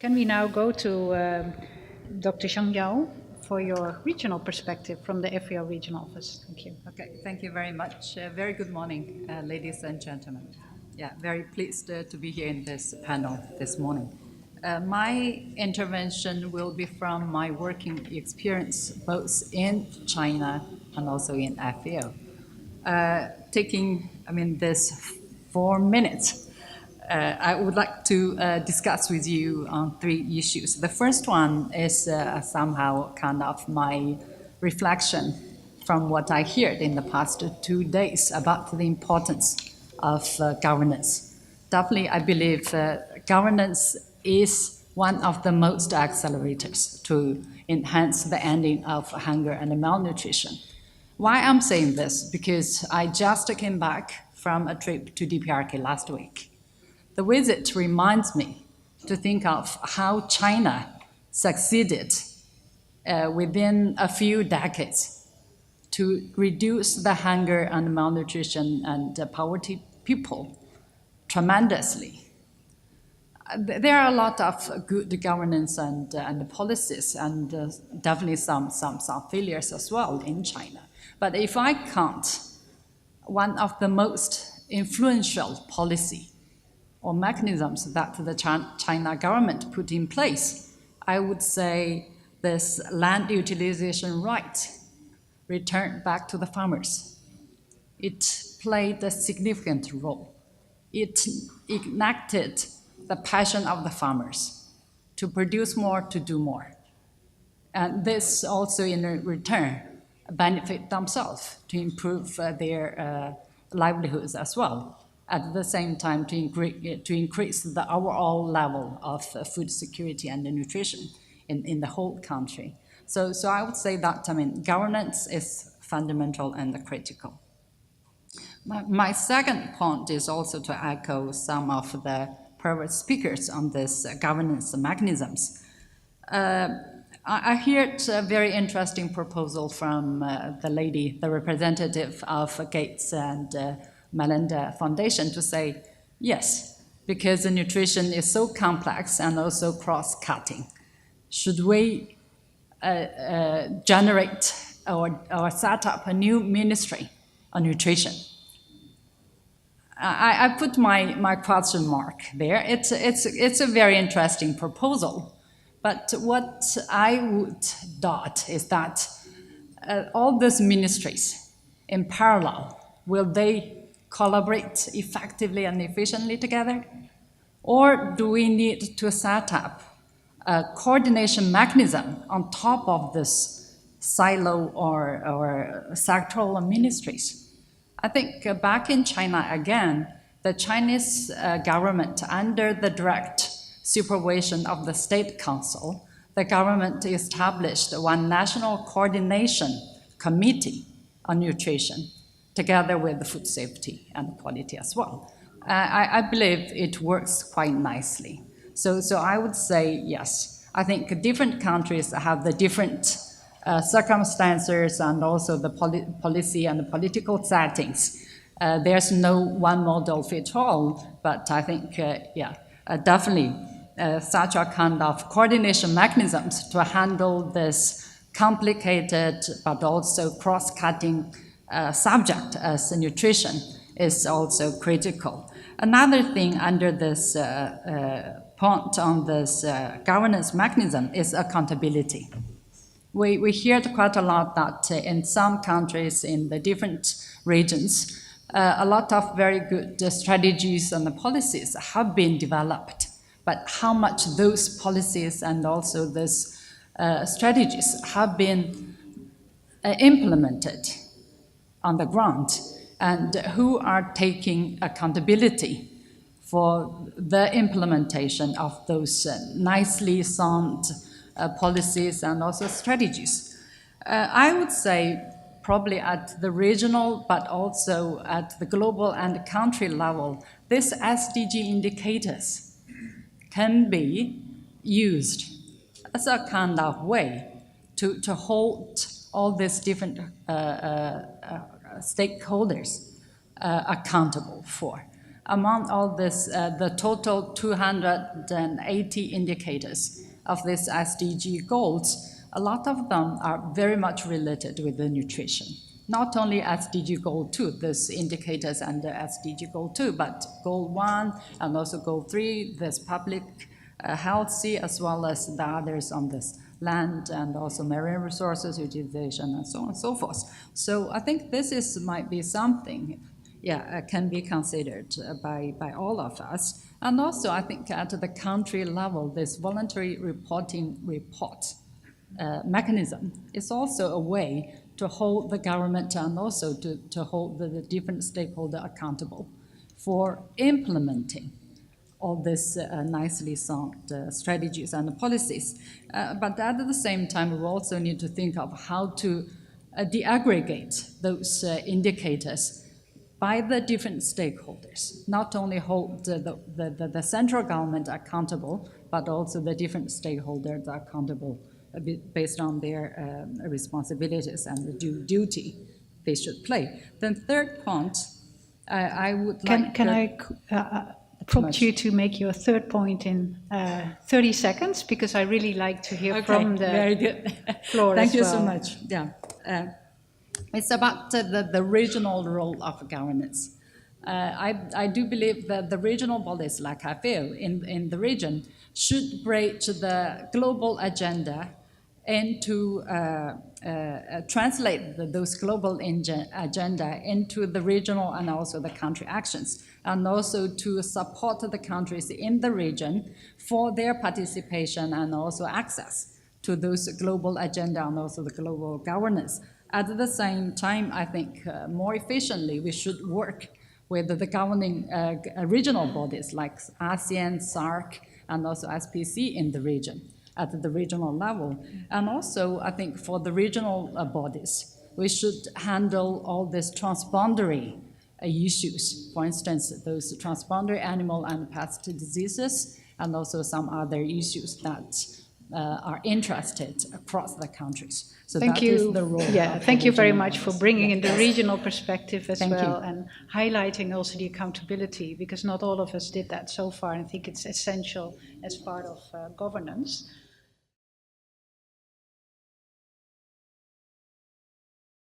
Can we now go to Dr. Xiangjun for your regional perspective from the FAO Regional Office? Thank you. Okay, thank you very much. Very good morning, ladies and gentlemen. Yeah, very pleased to be here in this panel this morning. My intervention will be from my working experience both in China and also in FAO. Taking, this 4 minutes, I would like to discuss with you on 3 issues. The first one is somehow kind of my reflection from what I heard in the past 2 days about the importance of governance. Definitely, I believe governance is one of the most accelerators to enhance the ending of hunger and malnutrition. Why I'm saying this? Because I just came back from a trip to DPRK last week. The visit reminds me to think of how China succeeded within a few decades to reduce the hunger and malnutrition and poverty people tremendously. There are a lot of good governance and policies, and definitely some failures as well in China. But if I count one of the most influential policy or mechanisms that the China government put in place, I would say this land utilization right returned back to the farmers. It played a significant role. It ignited the passion of the farmers to produce more, to do more. And this also in return benefit themselves to improve their livelihoods as well. At the same time, to increase the overall level of food security and nutrition in the whole country. So I would say that governance is fundamental and critical. My second point is also to echo some of the previous speakers on this governance mechanisms. I heard a very interesting proposal from the representative of Gates and Melinda Foundation to say, yes, because the nutrition is so complex and also cross-cutting, should we generate or set up a new ministry on nutrition? I put my question mark there. It's a very interesting proposal, but what I would doubt is that all these ministries in parallel, will they collaborate effectively and efficiently together? Or do we need to set up a coordination mechanism on top of this silo or sectoral ministries? I think back in China again, the Chinese government, under the direct supervision of the State Council, the government established one national coordination committee on nutrition, together with the food safety and quality as well. I believe it works quite nicely. So I would say yes. I think different countries have the different circumstances and also the policy and the political settings. There's no one model fit all, but I think, definitely such a kind of coordination mechanisms to handle this complicated but also cross-cutting subject as nutrition is also critical. Another thing under this point on this governance mechanism is accountability. We heard quite a lot that in some countries in the different regions, a lot of very good strategies and policies have been developed, but how much those policies and also those strategies have been implemented on the ground, and who are taking accountability for the implementation of those nicely sound policies and also strategies. I would say probably at the regional, but also at the global and country level, these SDG indicators can be used as a kind of way to hold all these different stakeholders accountable for. among all this, the total 280 indicators of these SDG goals, a lot of them are very much related with the nutrition. Not only SDG Goal 2, these indicators under SDG Goal 2, but Goal 1 and also Goal 3, this public health, as well as the others on this land and also marine resources utilization and so on and so forth. So I think this might be something, can be considered by all of us. And also I think at the country level, this voluntary reporting mechanism is also a way to hold the government and also to hold the different stakeholders accountable for implementing all these nicely sung strategies and policies. But at the same time, we also need to think of how to de-aggregate those indicators by the different stakeholders, not only hold the central government accountable, but also the different stakeholders accountable based on their responsibilities and the duty they should play. Then third point, I would like... Can I prompt you to make your third point in 30 seconds, because I really like to hear from the very good. floor Thank as you well. so much. Yeah, it's about the regional role of governance. I do believe that the regional bodies like FAO in the region should bridge the global agenda into translate those global agenda into the regional and also the country actions, and also to support the countries in the region for their participation and also access to those global agenda and also the global governance. At the same time, I think more efficiently we should work with the governing regional bodies like ASEAN, SAARC, and also SPC in the region, at the regional level. And also, I think for the regional bodies, we should handle all these transboundary issues. For instance, those transboundary animal and pest diseases, and also some other issues that are interested across the countries. So Thank that you. is the role. Yeah, thank you very much for bringing in the regional perspective as Thank well, you. and highlighting also the accountability, because not all of us did that so far, and I think it's essential as part of governance.